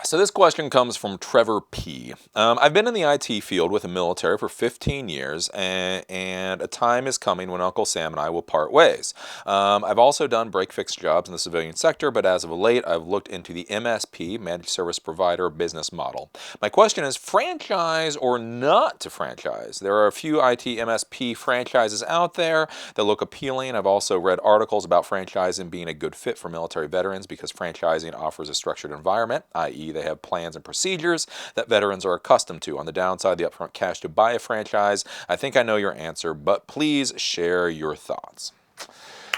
So this question comes from Trevor P. I've been in the IT field with the military for 15 years, and a time is coming when Uncle Sam and I will part ways. I've also done break-fix jobs in the civilian sector, but as of late, I've looked into the MSP, Managed Service Provider, business model. My question is, franchise or not to franchise? There are a few IT MSP franchises out there that look appealing. I've also read articles about franchising being a good fit for military veterans because franchising offers a structured environment, i.e. they have plans and procedures that veterans are accustomed to. On the downside, the upfront cash to buy a franchise. I think I know your answer, but please share your thoughts.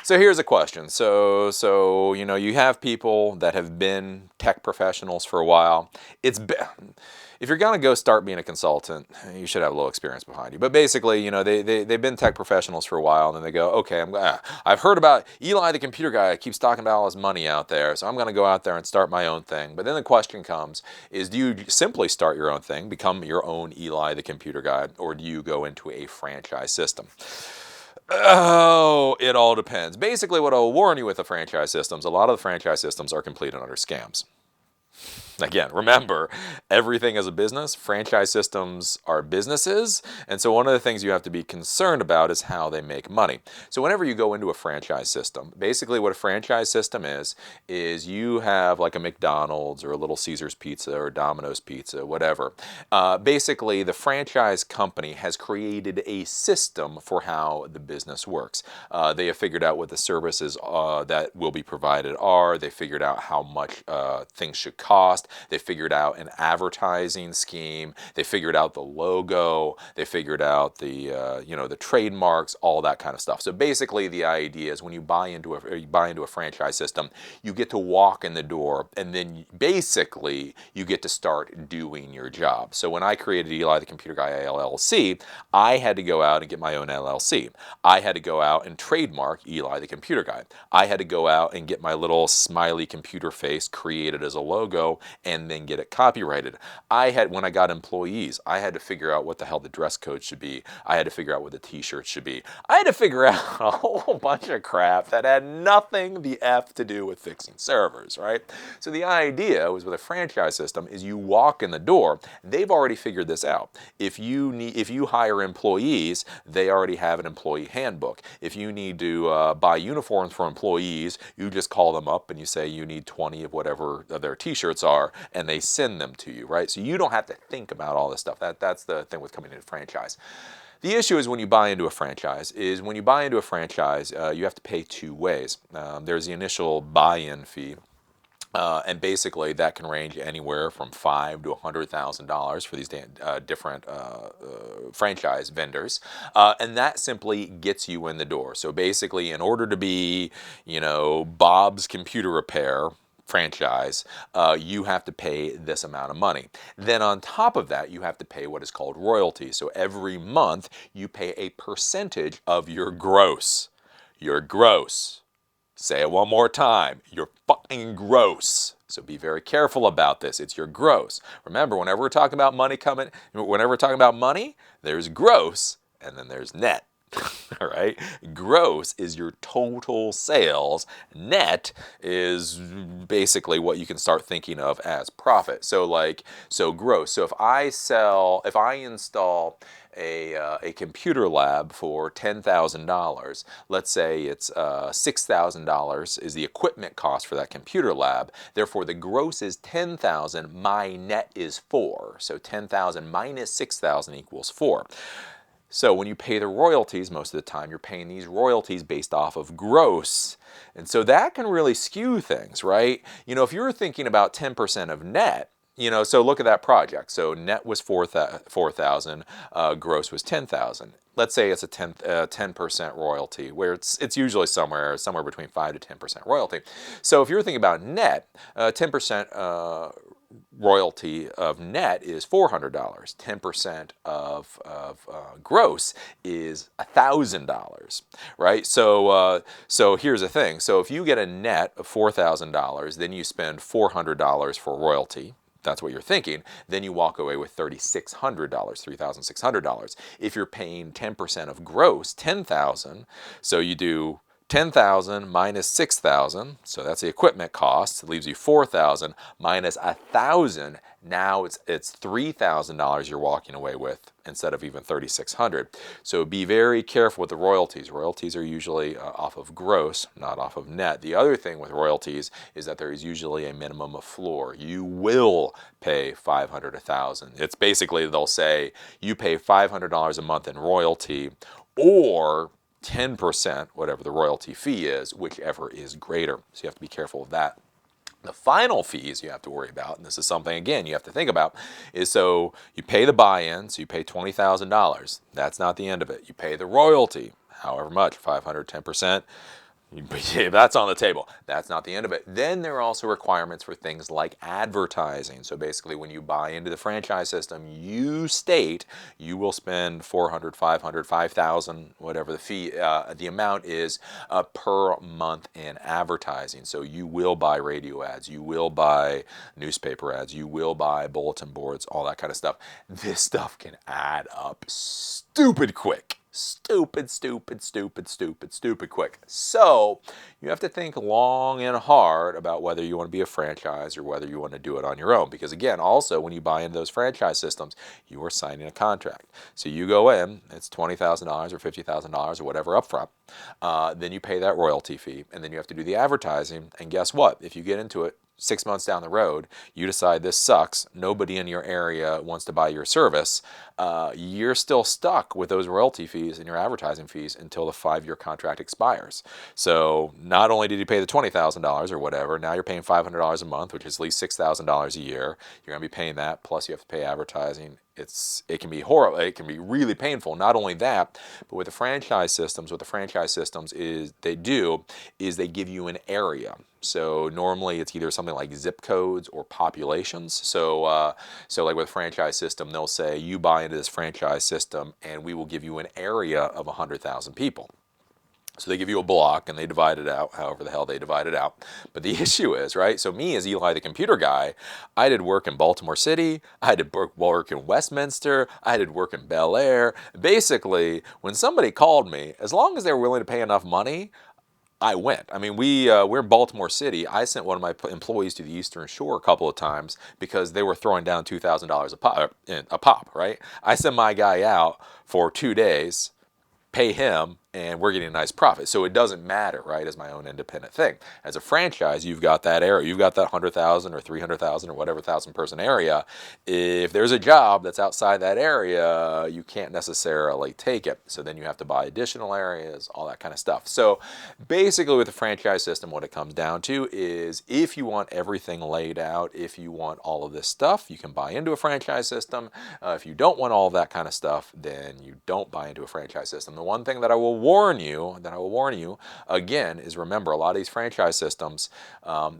So here's a question. So you have people that have been tech professionals for a while. If you're going to go start being a consultant, you should have a little experience behind you. But basically, they've been tech professionals for a while, and then they go, okay, I've heard about Eli the computer guy keeps talking about all his money out there, so I'm going to go out there and start my own thing. But then the question comes, do you simply start your own thing, become your own Eli the computer guy, or do you go into a franchise system? Oh, it all depends. Basically, what I'll warn you with the franchise systems, a lot of the franchise systems are complete and utter scams. Again, remember, everything is a business. Franchise systems are businesses. And so one of the things you have to be concerned about is how they make money. So whenever you go into a franchise system, basically what a franchise system is you have like a McDonald's or a Little Caesars Pizza or Domino's Pizza, whatever. Basically, the franchise company has created a system for how the business works. They have figured out what the services that will be provided are. They figured out how much things should cost. They figured out an advertising scheme. They figured out the logo. They figured out the trademarks, all that kind of stuff. So basically, the idea is when you buy into a franchise system, you get to walk in the door, and then basically you get to start doing your job. So when I created Eli the Computer Guy LLC, I had to go out and get my own LLC. I had to go out and trademark Eli the Computer Guy. I had to go out and get my little smiley computer face created as a logo and then get it copyrighted. When I got employees, I had to figure out what the hell the dress code should be. I had to figure out what the t-shirt should be. I had to figure out a whole bunch of crap that had nothing the F to do with fixing servers, right? So the idea was with a franchise system is you walk in the door, they've already figured this out. If you hire employees, they already have an employee handbook. If you need to buy uniforms for employees, you just call them up and you say you need 20 of whatever their t-shirts are, and they send them to you, right? So you don't have to think about all this stuff. That's the thing with coming into franchise. The issue is when you buy into a franchise, you have to pay two ways. There's the initial buy-in fee. And basically, that can range anywhere from $5,000 to $100,000 for these different franchise vendors, and that simply gets you in the door. So basically, in order to be, Bob's Computer Repair franchise, you have to pay this amount of money. Then on top of that, you have to pay what is called royalties. So every month, you pay a percentage of your gross. Your gross. Say it one more time. You're fucking gross. So be very careful about this. It's your gross. Remember, whenever we're talking about money, there's gross and then there's net. All right. Gross is your total sales. Net is basically what you can start thinking of as profit. So gross. So if I install a computer lab for $10,000, let's say it's $6,000 is the equipment cost for that computer lab. Therefore, the gross is $10,000. My net is $4,000. So $10,000 minus $6,000 equals $4,000. So when you pay the royalties, most of the time you're paying these royalties based off of gross. And so that can really skew things, right? If you're thinking about 10% of net, so look at that project. So net was 4,000, gross was 10,000. Let's say it's a 10% royalty, where it's usually somewhere between 5 to 10% royalty. So if you're thinking about net, 10% royalty of net is $400. 10% of gross is $1,000, right? So here's the thing. So if you get a net of $4,000, then you spend $400 for royalty. That's what you're thinking. Then you walk away with $3,600, $3,600. If you're paying 10% of gross, $10,000, so you do 10,000 minus 6,000, so that's the equipment cost. It leaves you 4,000 minus 1,000. Now it's $3,000 you're walking away with instead of even 3,600. So be very careful with the royalties. Royalties are usually off of gross, not off of net. The other thing with royalties is that there is usually a minimum of floor. You will pay 500, 1,000. It's basically they'll say you pay $500 a month in royalty, or 10%, whatever the royalty fee is, whichever is greater. So you have to be careful of that. The final fees you have to worry about, and this is something, again, you have to think about, is so you pay the buy-in, so you pay $20,000. That's not the end of it. You pay the royalty, however much, 500, 10%. That's on the table. That's not the end of it. Then there are also requirements for things like advertising. So basically when you buy into the franchise system, you state you will spend 400, 500, 5,000, whatever the fee, the amount is per month in advertising. So you will buy radio ads, you will buy newspaper ads, you will buy bulletin boards, all that kind of stuff. This stuff can add up stupid quick. Stupid quick. So you have to think long and hard about whether you want to be a franchise or whether you want to do it on your own. Because again, also when you buy into those franchise systems, you are signing a contract. So you go in, it's $20,000 or $50,000 or whatever upfront. Then you pay that royalty fee, and then you have to do the advertising. And guess what? If you get into it 6 months down the road, you decide this sucks, nobody in your area wants to buy your service, you're still stuck with those royalty fees and your advertising fees until the 5-year contract expires. So not only did you pay the $20,000 or whatever, now you're paying $500 a month, which is at least $6,000 a year. You're going to be paying that, plus you have to pay advertising. It can be horrible. It can be really painful. Not only that, but with the franchise systems, what the franchise systems they give you an area. So normally it's either something like zip codes or populations. So like with a franchise system, they'll say you buy into this franchise system and we will give you an area of 100,000 people. So they give you a block and they divide it out, however the hell they divide it out. But the issue is, right, so me as Eli the computer guy, I did work in Baltimore City, I did work in Westminster, I did work in Bel Air. Basically, when somebody called me, as long as they were willing to pay enough money, I went. I mean, we're in Baltimore City. I sent one of my employees to the Eastern Shore a couple of times because they were throwing down $2,000 a pop, right? I sent my guy out for 2 days, pay him, and we're getting a nice profit. So it doesn't matter, right, as my own independent thing. As a franchise, you've got that area. You've got that 100,000 or 300,000 or whatever 1,000 person area. If there's a job that's outside that area, you can't necessarily take it. So then you have to buy additional areas, all that kind of stuff. So basically with the franchise system, what it comes down to is if you want everything laid out, if you want all of this stuff, you can buy into a franchise system. If you don't want all of that kind of stuff, then you don't buy into a franchise system. The one thing that I will warn you again is remember a lot of these franchise systems,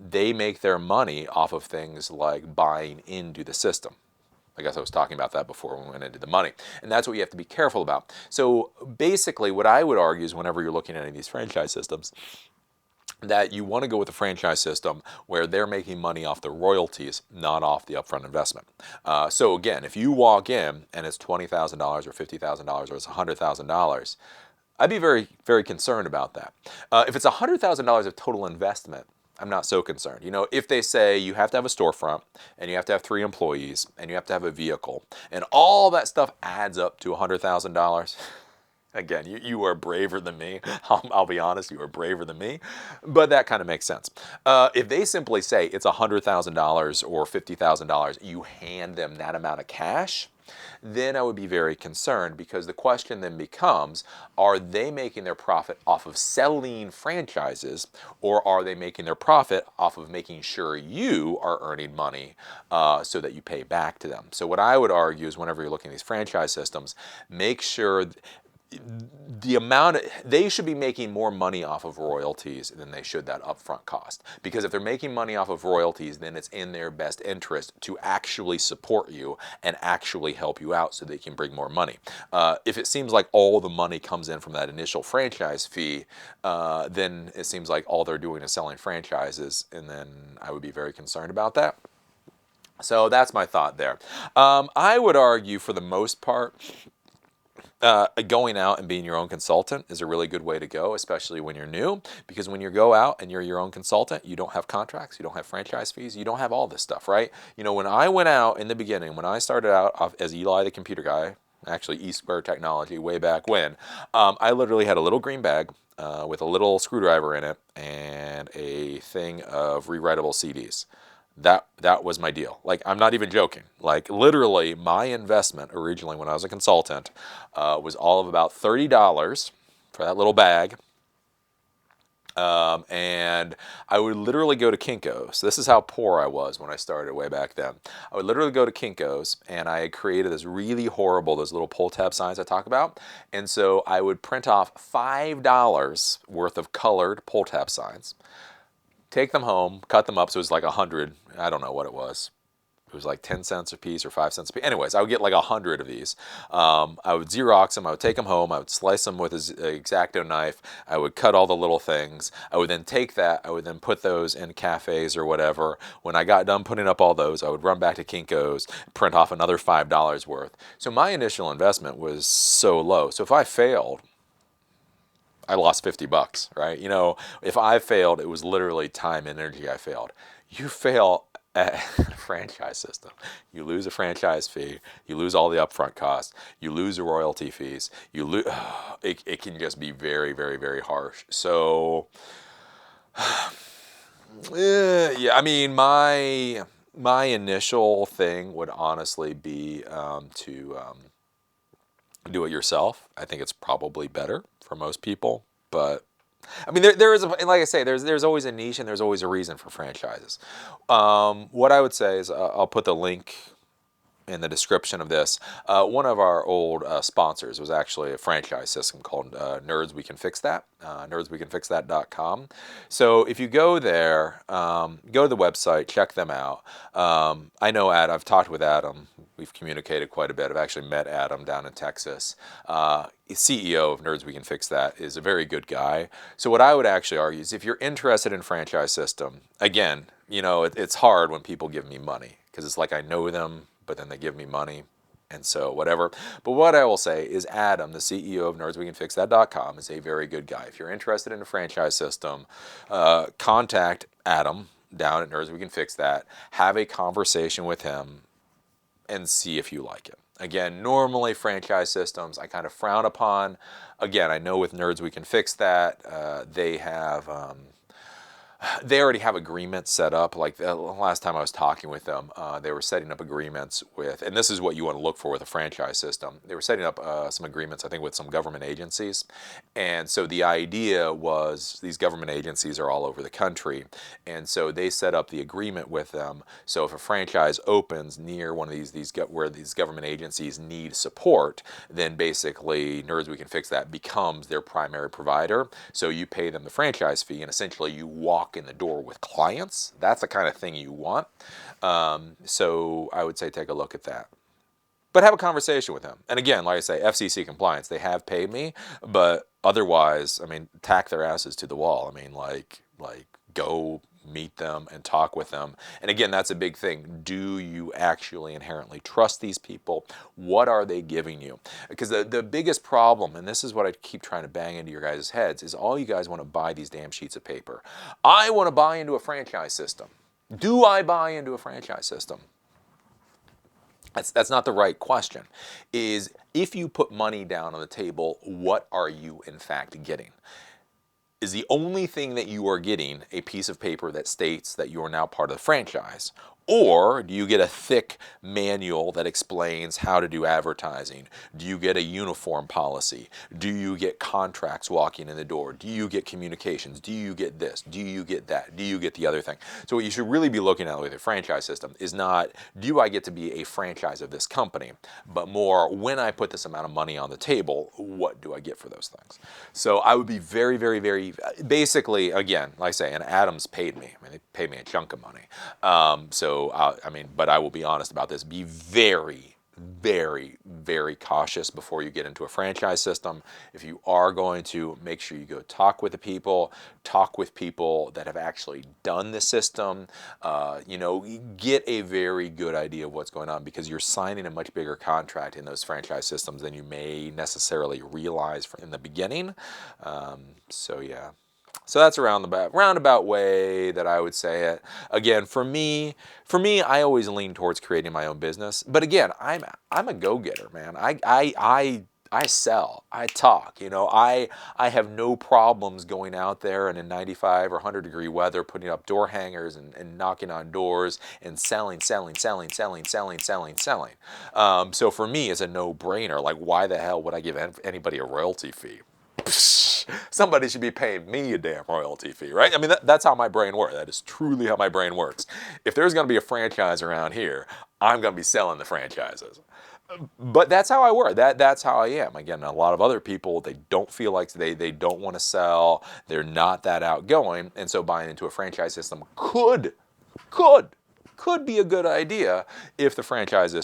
they make their money off of things like buying into the system. I guess I was talking about that before when we went into the money. And that's what you have to be careful about. So basically what I would argue is whenever you're looking at any of these franchise systems, that you want to go with a franchise system where they're making money off the royalties, not off the upfront investment. So again, if you walk in and it's $20,000 or $50,000 or it's $100,000, I'd be very, very concerned about that. If it's $100,000 of total investment, I'm not so concerned. You know, if they say you have to have a storefront and you have to have 3 employees and you have to have a vehicle and all that stuff adds up to $100,000, again, you are braver than me. I'll be honest, you are braver than me. But that kind of makes sense. If they simply say it's $100,000 or $50,000, you hand them that amount of cash, then I would be very concerned because the question then becomes, are they making their profit off of selling franchises or are they making their profit off of making sure you are earning money so that you pay back to them? So what I would argue is whenever you're looking at these franchise systems, make sure they should be making more money off of royalties than they should that upfront cost. Because if they're making money off of royalties, then it's in their best interest to actually support you and actually help you out so they can bring more money. If it seems like all the money comes in from that initial franchise fee, then it seems like all they're doing is selling franchises, and then I would be very concerned about that. So that's my thought there. I would argue for the most part, Going out and being your own consultant is a really good way to go, especially when you're new, because when you go out and you're your own consultant, you don't have contracts, you don't have franchise fees, you don't have all this stuff, right? You know, when I went out in the beginning, when I started out as Eli the computer guy, actually E Square Technology way back when, I literally had a little green bag with a little screwdriver in it and a thing of rewritable CDs. That was my deal. Like, I'm not even joking. Like, literally, my investment originally when I was a consultant was all of about $30 for that little bag. And I would literally go to Kinko's. This is how poor I was when I started way back then. I would literally go to Kinko's, and I had created this really horrible, those little pull tab signs I talk about. And so I would print off $5 worth of colored pull tab signs, take them home, cut them up, so it was like 100, I don't know what it was. It was like 10 cents a piece or 5 cents a piece. Anyways, I would get like 100 of these. I would Xerox them. I would take them home. I would slice them with an X-Acto knife. I would cut all the little things. I would then take that. I would then put those in cafes or whatever. When I got done putting up all those, I would run back to Kinko's, print off another $5 worth. So my initial investment was so low. So if I failed, I lost $50, right? You know, if I failed, it was literally time and energy I failed. You fail at a franchise system, you lose a franchise fee, you lose all the upfront costs, you lose the royalty fees, you lose. It can just be very, very, very harsh. So, yeah, I mean, my initial thing would honestly be to do it yourself. I think it's probably better for most people, but I mean, there is, like I say, there's always a niche and there's always a reason for franchises. What I would say is I'll put the link in the description of this. One of our old sponsors was actually a franchise system called Nerds We Can Fix That, nerdswecanfixthat.com. So if you go there, go to the website, check them out. I know I've talked with Adam. We've communicated quite a bit. I've actually met Adam down in Texas. CEO of Nerds We Can Fix That is a very good guy. So what I would actually argue is if you're interested in franchise system, again, you know, it's hard when people give me money because it's like I know them, but then they give me money, and so whatever. But what I will say is Adam, the CEO of nerdswecanfixthat.com, is a very good guy. If you're interested in a franchise system, contact Adam down at Nerds We Can Fix That. Have a conversation with him and see if you like it. Again, normally franchise systems I kind of frown upon. Again, I know with Nerds We Can Fix That, they already have agreements set up. Like the last time I was talking with them, they were setting up agreements with, and this is what you want to look for with a franchise system. They were setting up some agreements, I think, with some government agencies. And so the idea was these government agencies are all over the country. And so they set up the agreement with them. So if a franchise opens near one of where these government agencies need support, then basically Nerds We Can Fix That becomes their primary provider. So you pay them the franchise fee and essentially you walk in the door with clients. That's the kind of thing you want. So I would say take a look at that. But have a conversation with him. And again, like I say, FCC compliance, they have paid me, but otherwise, I mean, tack their asses to the wall. I mean, like go meet them and talk with them. And again, that's a big thing. Do you actually inherently trust these people? What are they giving you? Because the biggest problem, and this is what I keep trying to bang into your guys' heads, is all you guys want to buy these damn sheets of paper. I want to buy into a franchise system. Do I buy into a franchise system? That's not the right question. Is if you put money down on the table, what are you in fact getting? Is the only thing that you are getting a piece of paper that states that you are now part of the franchise? Or do you get a thick manual that explains how to do advertising? Do you get a uniform policy? Do you get contracts walking in the door? Do you get communications? Do you get this? Do you get that? Do you get the other thing? So what you should really be looking at with a franchise system is not, do I get to be a franchise of this company? But more, when I put this amount of money on the table, what do I get for those things? So I would be very, very, very, basically, again, like I say, and Adams paid me. I mean, they paid me a chunk of money. But I will be honest about this. Be very, very, very cautious before you get into a franchise system. If you are going to, make sure you go talk with the people, talk with people that have actually done the system, get a very good idea of what's going on, because you're signing a much bigger contract in those franchise systems than you may necessarily realize in the beginning. So yeah. So that's a roundabout way that I would say it. Again, for me, I always lean towards creating my own business. But again, I'm a go-getter, man. I sell, I talk. I have no problems going out there and in 95 or 100-degree weather, putting up door hangers and knocking on doors and selling. So for me, it's a no-brainer. Like, why the hell would I give anybody a royalty fee? Somebody should be paying me a damn royalty fee, right? I mean, that's how my brain works. That is truly how my brain works. If there's going to be a franchise around here, I'm going to be selling the franchises. But that's how I work. That's how I am. Again, a lot of other people, they don't feel like they don't want to sell. They're not that outgoing. And so buying into a franchise system could be a good idea if the franchise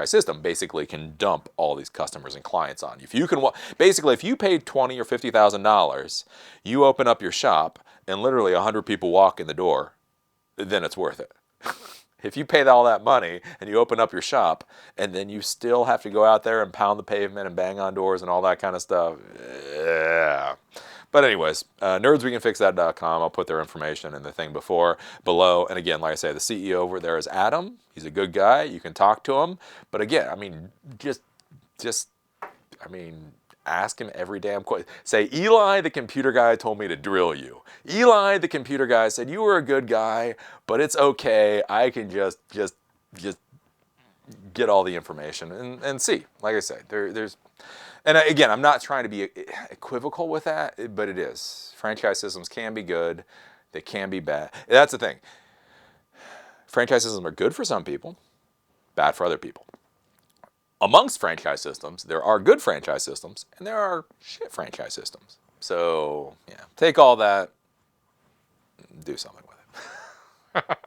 system basically can dump all these customers and clients on you. If you can, basically, if you paid $20,000 or $50,000, you open up your shop and literally 100 people walk in the door, then it's worth it. If you pay all that money and you open up your shop and then you still have to go out there and pound the pavement and bang on doors and all that kind of stuff, yeah. But anyways, nerdswecanfixthat.com. I'll put their information in the thing below. And again, like I say, the CEO over there is Adam. He's a good guy. You can talk to him. But again, I mean, ask him every damn question. Say, Eli, the computer guy, told me to drill you. Eli, the computer guy, said you were a good guy, but it's okay. I can just get all the information and see. Like I say, there's. And again, I'm not trying to be equivocal with that, but it is. Franchise systems can be good. They can be bad. That's the thing. Franchise systems are good for some people, bad for other people. Amongst franchise systems, there are good franchise systems, and there are shit franchise systems. So, yeah, take all that, do something with it.